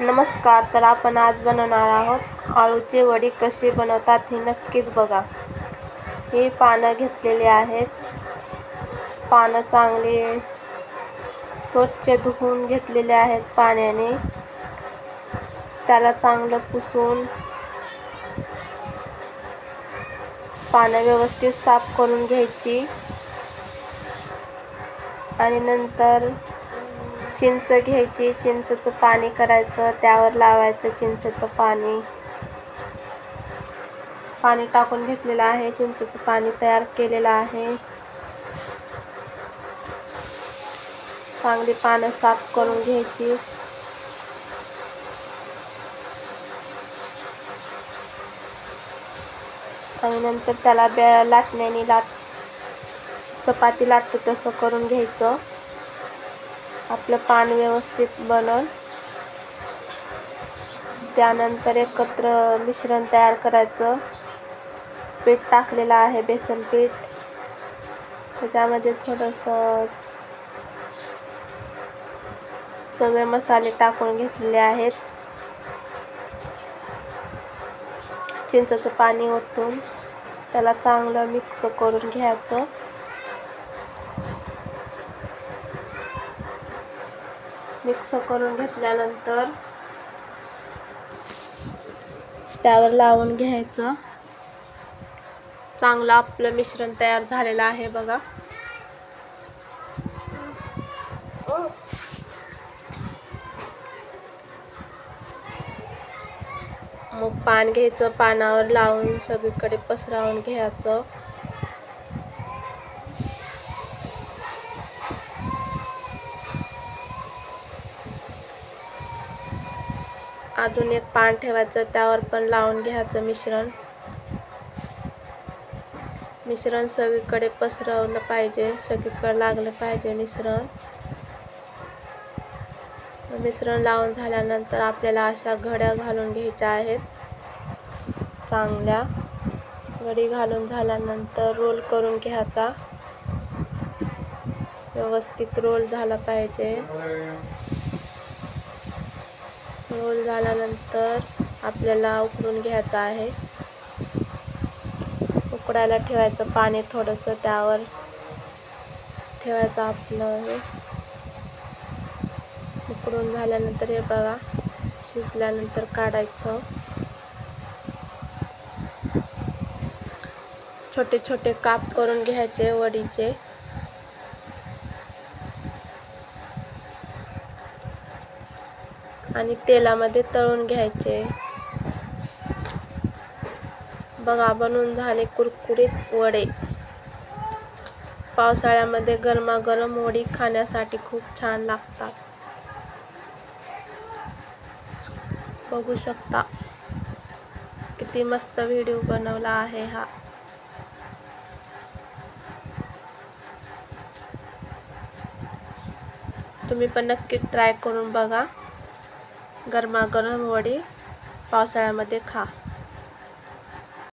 नमस्कार. तर आपण आज बनवणार आहोत आळूचे वडी. कसे बनवतात हे नक्कीच बघा. हे पानं घेतलेले आहेत. पानं चांगले स्वच्छ धुवून घेतलेले आहेत पाण्याने. त्याला चांगलं पुसून पानं व्यवस्थित साफ करून घ्यायची आणि नंतर चिंच घ्यायची. चिंचेचं पाणी करायचं, त्यावर लावायचं चिंचेचं पाणी. पाणी टाकून घेतलेलं आहे. चिंचेचं पाणी तयार केलेलं आहे. चांगली पानं साफ करून घ्यायची. आणि नंतर त्याला लाटण्याने चपाती लाटतो तसं करून घ्यायचं. आपलं पान व्यवस्थित बनल. त्यानंतर एकत्र मिश्रण तयार करायचं. पीठ टाकलेलं आहे, बेसन पीठ. त्याच्यामध्ये थोडंसं सगळे मसाले टाकून घेतलेले आहेत. चिंचेचं पाणी ओतून त्याला चांगलं मिक्स करून घ्यायचं. मिक्स करून घेतल्यानंतर त्यावर लावून घ्यायचं. चांगलं आपलं मिश्रण तयार झालेलं आहे बघा. मग पान घ्यायचं, पानावर लावून सगळीकडे पसरवून घ्यायचं. अजून एक पान ठेवायचं, त्यावर पण लावून घ्यायचं मिश्रण. मिश्रण सगळीकडे पसरवलं पाहिजे, सगळीकडे लागलं पाहिजे मिश्रण. मिश्रण लावून झाल्यानंतर आपल्याला अशा घड्या घालून घ्यायच्या आहेत. चांगल्या घडी घालून झाल्यानंतर रोल करून घ्यायचा. व्यवस्थित रोल झाला पाहिजे. रोल झाल्यानंतर आपल्याला उकळून घ्यायचं आहे. उकडायला ठेवायचं पाणी थोडंसं, त्यावर ठेवायचं आपलं हे. उकळून झाल्यानंतर हे बघा, शिजल्यानंतर काढायचं. छोटे छोटे काप करून घ्यायचे वडीचे. आणि तेलामध्ये तळून घ्यायचे. बघा, बनवून झाले कुरकुरीत वडे. पावसाळ्यामध्ये गरमागरम वडी खाण्यासाठी खूप छान लागतात. बघू शकता किती मस्त व्हिडिओ बनवला आहे हा. तुम्ही पण नक्की ट्राय करून बघा. गरमागरम वडी पावसाळ्यामध्ये खा.